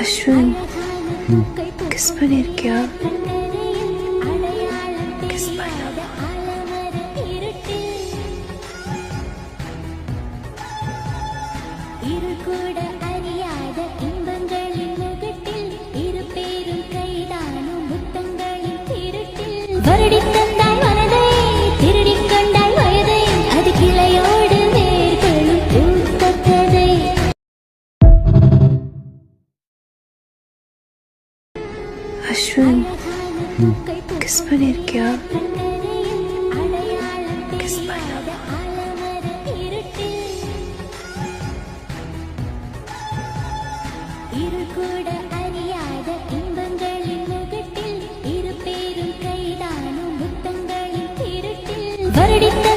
Ashwin kiss பண்ணிருக்கியா? Kiss பண்ண கூட அறியாத இன்பங்களின் முகத்தில் இரு பேரும் கைதானும் முத்தங்களின் திருட்டில் வருடித்தந்தாய் மனதை திருடிக் கொண்டாய் வயதை அது கிளையோடு வேர்களும் பூத்த கதை. அஸ்வின் கிஸ் பண்ணிருக்கியா? கிஸ் பண்ண கூட அறியாத இன்பங்களின் முகத்தில் இரு பேரும் கைதானும் முத்தங்களின் திருட்டில் வருடித்த